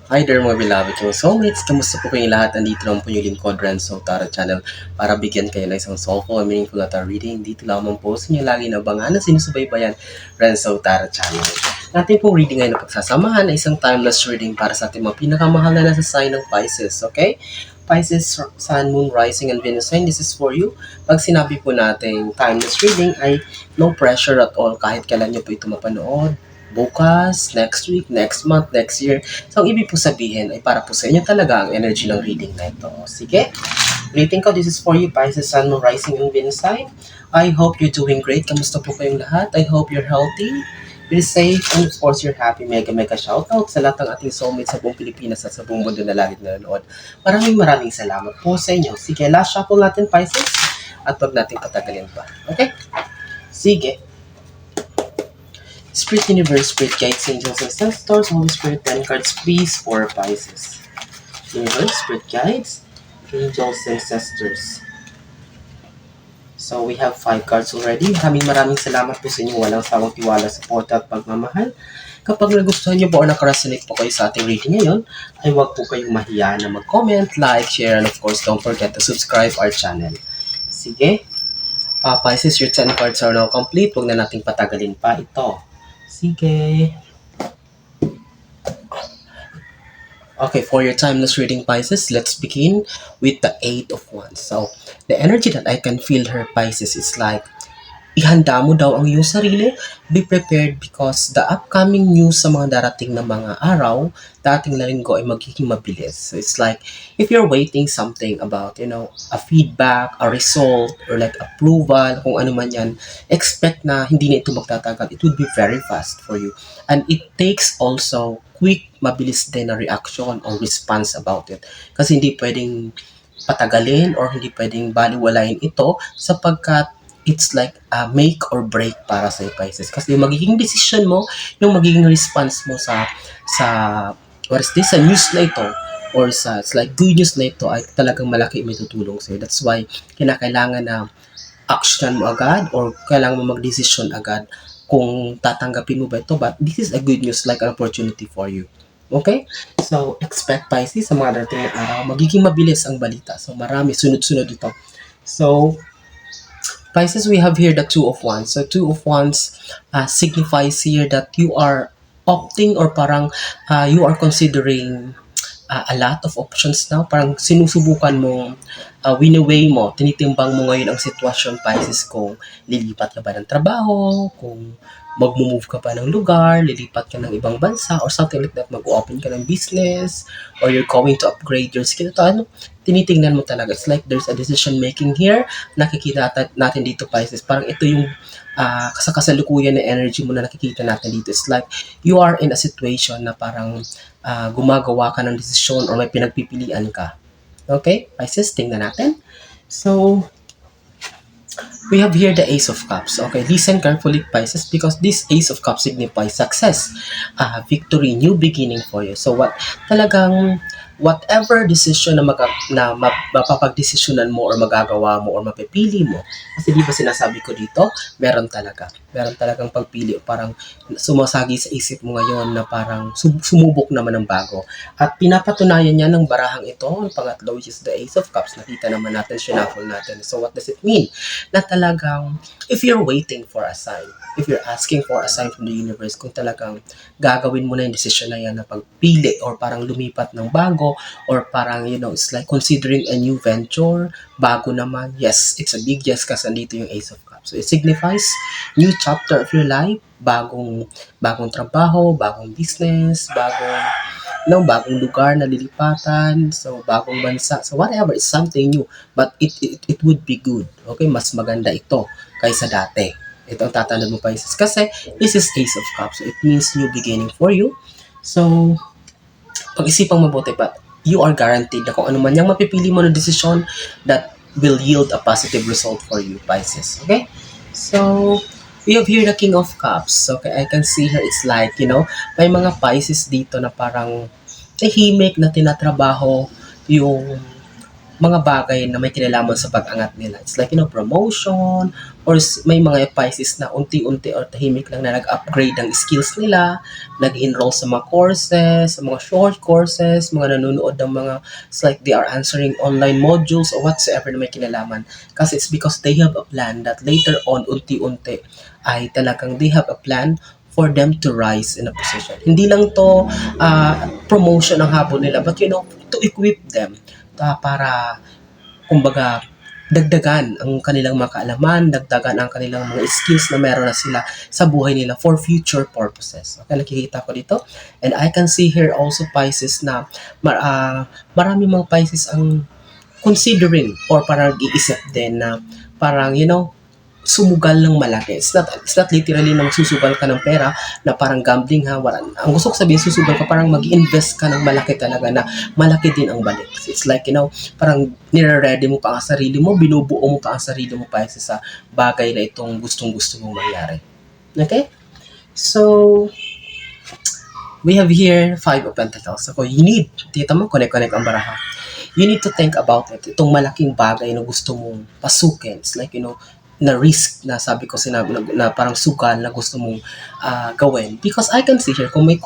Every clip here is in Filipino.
Hi there mga beloved kong soulmates! Kamusta po kayong lahat? Andito lang po yung lingkod Renzo Tarot Channel para bigyan kayo ng isang soulful and meaningful na tarot reading. Dito lamang po sa inyo lagi na abangan na sinusubaybayan Renzo Tarot Channel. Natin pong reading ngayon na pagsasamahan ay isang timeless reading para sa ating mga pinakamahal na nasa sign ng Pisces, okay? Pisces, Sun, Moon, Rising, and Venus sign, this is for you. Pag sinabi po natin timeless reading ay no pressure at all kahit kailan nyo po ito mapanood. Bukas, next week, next month, next year. So, ang ibig po sabihin ay para po sa inyo talaga ang energy ng reading na ito. Sige, rating ko, this is for you, Pisces, Sun, Moon, Rising, and Venus sign. I hope you're doing great. Kamusta po kayong lahat? I hope you're healthy, you're safe, and of course, you're happy. Mega shoutout sa lahat ng ating soulmates sa buong Pilipinas at sa buong mundo na lagi nanonood. Maraming salamat po sa inyo. Sige, last shuffle natin, Pisces, at wag natin patagalin pa. Okay? Sige. Spirit Universe, Spirit Guides, Angels, Ancestors, Holy Spirit, 10 cards please for Pisces. Universe, Spirit Guides, Angels, Ancestors. So we have 5 cards already. Maraming salamat po sa inyo. Walang sawang tiwala, support at pagmamahal. Kapag nagustuhan nyo po o nakaresonate po kayo sa ating reading ngayon, ay huwag po kayong mahiya na mag-comment, like, share, and of course, don't forget to subscribe our channel. Sige. Pisces, your 10 cards are now complete. Huwag na nating patagalin pa ito. Sige. Okay, for your timeless reading, Pisces, let's begin with the 8 of Wands. So, the energy that I can feel her, Pisces, is like, ihanda mo daw ang iyong sarili, be prepared because the upcoming news sa mga darating na mga araw, dating na linggo ay magiging mabilis. So it's like, if you're waiting something about, a feedback, a result, or like approval, kung ano man yan, expect na hindi na ito magtatagal. It would be very fast for you. And it takes also quick, mabilis din na reaction or response about it. Kasi hindi pwedeng patagalin or hindi pwedeng baliwalayin ito sapagkat it's like a make or break para sa Pisces. Kasi yung magiging decision mo, yung magiging response mo sa what is this, sa news na ito, or sa, it's like good news na ito ay talagang malaki may tutulong sa'yo. That's why kinakailangan na action mo agad or kailangan mo mag-decision agad kung tatanggapin mo ba ito. But this is a good news, like an opportunity for you. Okay? So, expect Pisces sa mga darating na araw. Magiging mabilis ang balita. So, marami, sunod-sunod ito. So, Pisces, we have here the Two of Wands. So, Two of Wands signifies here that you are opting or parang you are considering a lot of options now. Parang sinusubukan mo, wini-weigh mo, tinitimbang mo ngayon ang sitwasyon, Pisces, kung lilipat ka ba ng trabaho, kung mag-move ka pa ng lugar, lilipat ka ng ibang bansa, or something like that, mag-open ka ng business, or you're going to upgrade your skill. Ito, tinitingnan mo talaga. It's like there's a decision making here. Nakikita natin dito, Pisces. Parang ito yung kasalukuyan na energy mo na nakikita natin dito. It's like you are in a situation na parang gumagawa ka ng desisyon or may pinagpipilian ka. Okay? Pisces, tingnan natin. So, we have here the Ace of Cups. Okay, listen carefully, Pisces, because this Ace of Cups signifies success, victory, new beginning for you. So, talagang whatever decision na mapapagdesisyonan mo or magagawa mo or mapipili mo, kasi di ba sinasabi ko dito, meron talagang pagpili, parang sumasagi sa isip mo ngayon na parang sumubok naman ng bago. At pinapatunayan niya ng barahang ito, ang pangatlo, which is the Ace of Cups. Nakita naman natin, shuffle natin. So what does it mean? Na talagang, if you're waiting for a sign, if you're asking for a sign from the universe, kung talagang gagawin mo na yung decision na yan na pagpili or parang lumipat ng bago or parang, it's like considering a new venture, bago naman, yes, it's a big yes kasi andito yung Ace of Cups. So it signifies new chapter of your life, bagong trabaho, bagong business, bagong lugar na lilipatan, so bagong bansa, so whatever, it's something new, but it would be good. Okay, mas maganda ito kaysa dati. Ito ang tatanong mo, Pisces, kasi this is Ace of Cups, so it means new beginning for you. So, pag-isipang mabuti, but you are guaranteed na kung ano man yung mapipili mo na decision that will yield a positive result for you, Pisces. Okay? So, we have here the King of Cups. Okay, I can see her. It's like, may mga Pisces dito na parang tahimik na tinatrabaho yung mga bagay na may kinalaman sa pag-angat nila. It's like, promotion, or may mga Pisces na unti-unti or tahimik lang na nag-upgrade ng skills nila, nag-enroll sa mga courses, sa mga short courses, mga nanonood ng mga, it's like they are answering online modules or whatsoever na may kinalaman. Kasi it's because they have a plan that later on, unti-unti, ay talagang they have a plan for them to rise in a position. Hindi lang to promotion ang habol nila, but to equip them para kumbaga dagdagan ang kanilang mga kaalaman, dagdagan ang kanilang mga skills na meron na sila sa buhay nila for future purposes. Okay, nakikita ko dito. And I can see here also Pisces na marami mga Pisces ang considering or parang iisip din na parang, sumugal ng malaki. It's not literally nang susugal ka ng pera na parang gambling ha. Ang gusto ko sabihin, susugal ka, parang mag-invest ka ng malaki talaga na malaki din ang balik. It's like, parang nire-ready mo pa ang sarili mo, binubuo mo pa ang sarili mo pa sa bagay na itong gustong-gusto mong mangyari. Okay? So, we have here Five of Pentacles. So, you need, tita mo, connect ang baraha. You need to think about it. Itong malaking bagay na gusto mong pasukin. It's like, na risk na sabi ko sinabi na parang sugal na gusto mong gawin. Because I can see here, kung may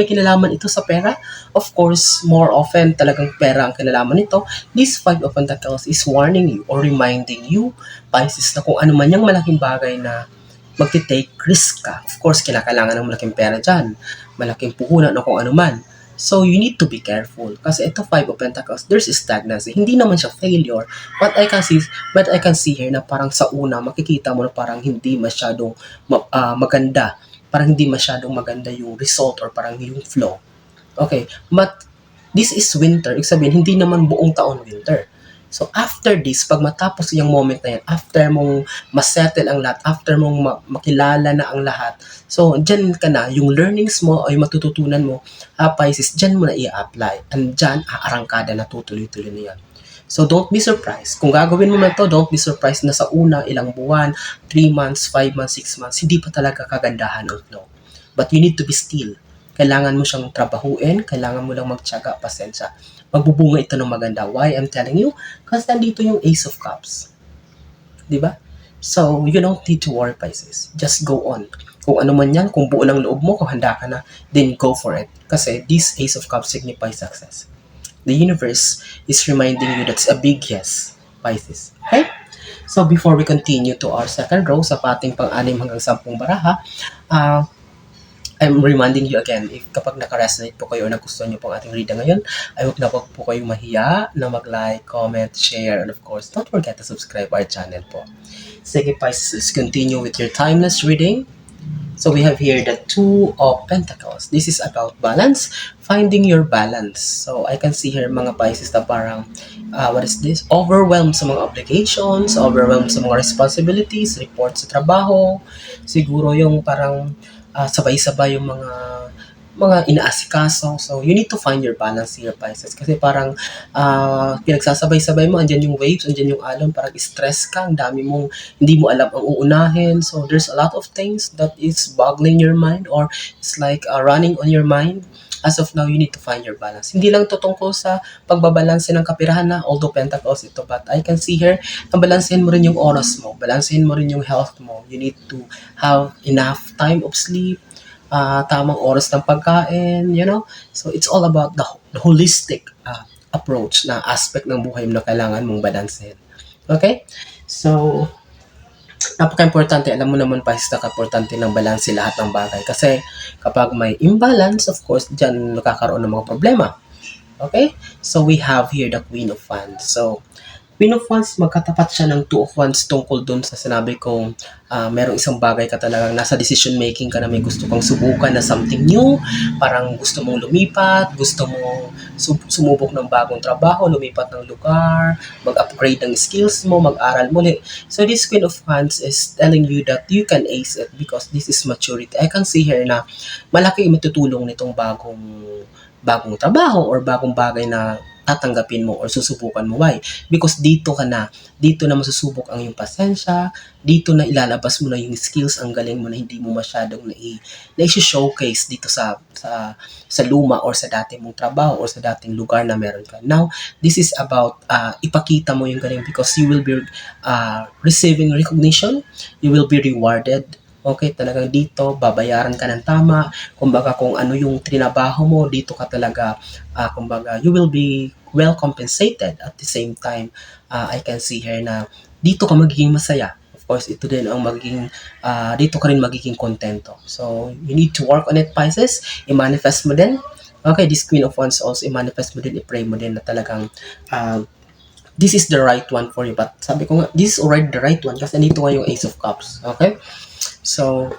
kinalaman ito sa pera, of course, more often talagang pera ang kinalaman nito, this Five of Pentacles is warning you or reminding you, Pisces, na kung ano man yung malaking bagay na magti-take risk ka. Of course, kailangan ng malaking pera dyan, malaking puhunan o kung ano man. So, you need to be careful. Kasi ito, Five of Pentacles, there's stagnancy. Hindi naman siya failure. But I can see here na parang sa una, makikita mo na parang hindi masyadong maganda. Parang hindi masyadong maganda yung result or parang yung flow. Okay, but this is winter. Ibig sabihin, hindi naman buong taon winter. So, after this, pag matapos yung moment na yan, after mong masettle ang lahat, after mong makilala na ang lahat, so, dyan ka na, yung learnings mo o yung matututunan mo, Pisces, dyan mo na i-apply. And dyan, aarangkada na tutuloy-tuloy na yan. So, don't be surprised. Kung gagawin mo man to, don't be surprised na sa una, ilang buwan, 3 months, 5 months, 6 months, hindi pa talaga kagandahan ang flow. But you need to be still. Kailangan mo siyang trabahuin, kailangan mo lang magtiyaga, pasensya. Magbubunga ito ng maganda. Why I'm telling you? Kasi nandito yung Ace of Cups. Diba? So, you don't need to worry, Pisces. Just go on. Kung ano man yan, kung buo ng loob mo, kung handa ka na, then go for it. Kasi this Ace of Cups signifies success. The universe is reminding you that's a big yes, Pisces. Okay? So, before we continue to our second row sa ating pang-anim hanggang 10 baraha, I'm reminding you again, if kapag naka-resonate po kayo o nagustuhan niyo po ang ating reading ngayon, I hope na wag po kayong mahiya na mag-like, comment, share, and of course, don't forget to subscribe our channel po. Sige, Pisces, continue with your timeless reading. So we have here the Two of Pentacles. This is about balance, finding your balance. So I can see here mga Pisces na parang, what is this? Overwhelmed sa mga obligations, overwhelmed sa mga responsibilities, reports sa trabaho. Siguro yung parang sabay-sabay yung mga inaasikaso. So, you need to find your balance here, Pisces. Kasi parang pinagsasabay-sabay mo, andyan yung waves, andyan yung alon, parang stress ka, ang dami mong hindi mo alam ang uunahin. So, there's a lot of things that is boggling your mind or it's like running on your mind. As of now, you need to find your balance. Hindi lang to tungkol sa pagbabalanse ng kapirahan na, although Pentacles ito, but I can see here, balansehin mo rin yung oras mo, balansehin mo rin yung health mo. You need to have enough time of sleep, tamang oras ng pagkain, So, it's all about the holistic approach na aspect ng buhay mo na kailangan mong balansehin. Okay? So, napaka-importante, alam mo naman pa, napaka-importante ng balanse lahat ng bagay. Kasi kapag may imbalance, of course, dyan nakakaroon ng mga problema. Okay? So, we have here the Queen of Wands. So, Queen of Wands, magkatapat siya ng Two of Wands tungkol dun sa sinabi kong merong isang bagay ka talagang nasa decision making ka na may gusto kang subukan na something new, parang gusto mong lumipat, gusto mong sumubok ng bagong trabaho, lumipat ng lugar, mag-upgrade ng skills mo, mag-aral muli. So this Queen of Wands is telling you that you can ace it because this is maturity. I can see here na malaki yung matutulong nitong bagong trabaho or bagong bagay na tatanggapin mo or susubukan mo. Why? Because dito na masusubok ang iyong pasensya, dito na ilalabas mo na yung skills, ang galing mo na hindi mo masyadong na-showcase dito sa luma or sa dati mong trabaho or sa dating lugar na meron ka. Now, this is about ipakita mo yung galing because you will be receiving recognition, you will be rewarded. Okay, talagang dito, babayaran ka ng tama. Kumbaga, kung ano yung trinabaho mo, dito ka talaga, kumbaga, you will be well compensated. At the same time, I can see here na dito ka magiging masaya. Of course, ito din ang dito ka rin magiging kontento. So, you need to work on it, Pisces. I-manifest mo din. Okay, this Queen of Wands also, i-manifest mo din, i-pray mo din na talagang this is the right one for you. But sabi ko nga, this is already the right one kasi nandito nga yung Ace of Cups. Okay? So,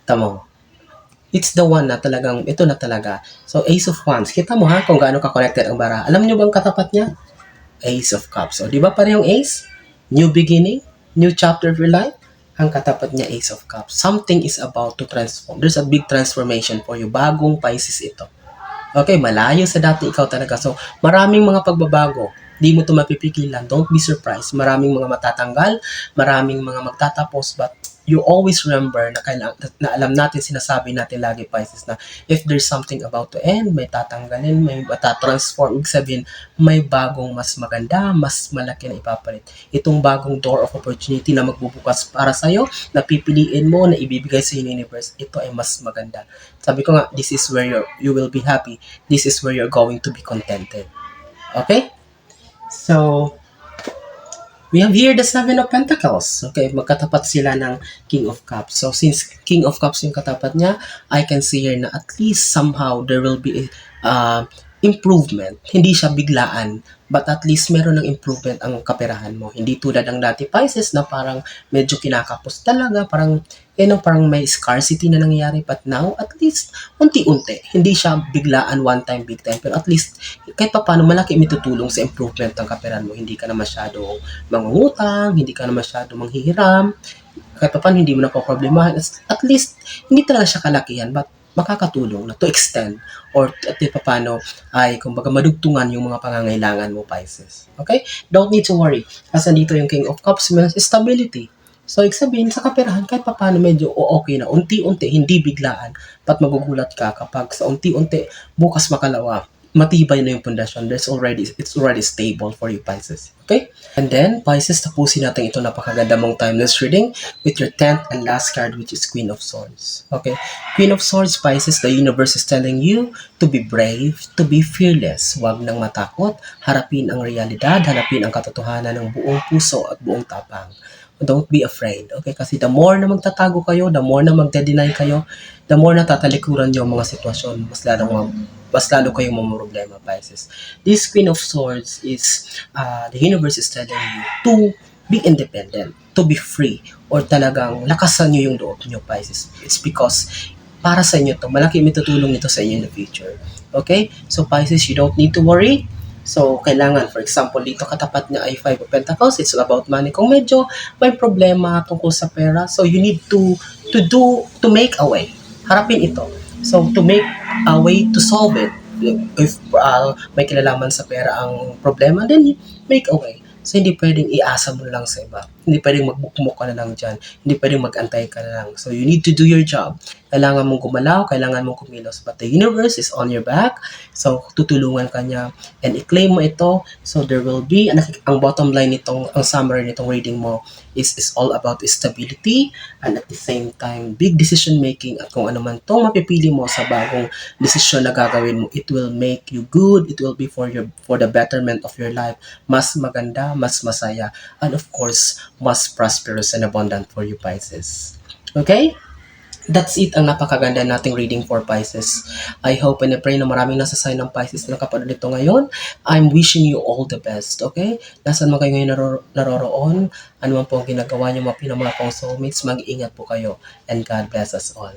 tamo. It's the one na talagang, ito na talaga. So, Ace of Wands. Kita mo ha kung gaano ka-connected ang bara. Alam nyo bang katapat niya? Ace of Cups. So, di ba parehong Ace? New beginning, new chapter of your life. Ang katapat niya, Ace of Cups. Something is about to transform. There's a big transformation for you. Bagong Pisces ito. Okay, malayo sa dati ikaw talaga. So, maraming mga pagbabago. Di mo ito mapipigilan. Don't be surprised. Maraming mga matatanggal, maraming mga magtatapos, but you always remember na alam natin, sinasabi natin lagi, Pisces, na if there's something about to end, may tatanggalin, may matatransform. Ibig sabihin, may bagong mas maganda, mas malaki na ipapalit. Itong bagong door of opportunity na magbubukas para sa'yo, na pipiliin mo, na ibibigay sa universe, ito ay mas maganda. Sabi ko nga, this is where you will be happy. This is where you're going to be contented. Okay? So, we have here the Seven of Pentacles. Okay, magkatapat sila ng King of Cups. So, since King of Cups yung katapat niya, I can see here na at least somehow there will be improvement. Hindi siya biglaan, but at least meron ng improvement ang kaperahan mo. Hindi tulad ng dati, Pisces, na parang medyo kinakapos talaga, parang parang may scarcity na nangyayari. But now, at least, unti-unti. Hindi siya biglaan, one time, big time. Pero at least, kahit pa paano, malaki mitutulong sa improvement ng kaperahan mo. Hindi ka na masyadong mangungutang, hindi ka na masyadong manghihiram, kahit pa paano, hindi mo na po-problemahan. At least, hindi talaga siya kalakihan, but makakatulong na to extend or at pa paano ay kumbaga madugtungan yung mga pangangailangan mo, Pisces. Okay? Don't need to worry. Kasi dito yung King of Cups means stability. So, sabihin sa kaperahan, kahit pa paano medyo okay na. Unti-unti, hindi biglaan. Pat magugulat ka kapag sa unti-unti, bukas makalawa, matibay na yung pundasyon. It's already stable for you, Pisces. Okay? And then, Pisces, tapusin natin ito napakaganda mong timeless reading with your 10th and last card, which is Queen of Swords. Okay? Queen of Swords, Pisces, the universe is telling you to be brave, to be fearless. Huwag nang matakot. Harapin ang realidad, harapin ang katotohanan ng buong puso at buong tapang. Don't be afraid, okay? Kasi the more na magtatago kayo, the more na magde-deny kayo, the more na tatalikuran yung mga sitwasyon, mas lalo kayong mamroblema, Pisces. This Queen of Swords is, the universe is telling you to be independent, to be free, or talagang lakasan nyo yung loob nyo, Pisces. It's because para sa inyo to, malaki mitutulong ito sa inyo in the future. Okay? So, Pisces, you don't need to worry. So, kailangan, for example, dito katapat niya ay Five of Pentacles. It's about money. Kung medyo may problema tungkol sa pera, so you need to make a way. Harapin ito. So, to make a way to solve it. If may kinalaman sa pera ang problema, then make a way. So, hindi pwedeng iasa mo lang sa iba. Hindi pwedeng magbukmok ka na lang dyan. Hindi pwedeng mag-antay ka na lang. So, you need to do your job. Kailangan mong gumalaw, kailangan mong kumilos. But the universe is on your back. So, tutulungan ka niya. And i-claim mo ito. So, there will be, ang bottom line nitong, ang summary nitong reading mo is all about stability and at the same time, big decision making at kung ano man itong mapipili mo sa bagong decision na gagawin mo, it will make you good. It will be for the betterment of your life. Mas maganda, mas masaya, and of course, mas prosperous and abundant for you, Pisces. Okay? That's it, ang napakaganda nating reading for Pisces. I hope and I pray na maraming nasa sign ng Pisces na kapanood dito ngayon. I'm wishing you all the best, okay? Nasaan man kayo ngayon naroroon, ano man po ang ginagawa niyo, mga pinamahal kong soulmates, mag-iingat po kayo. And God bless us all.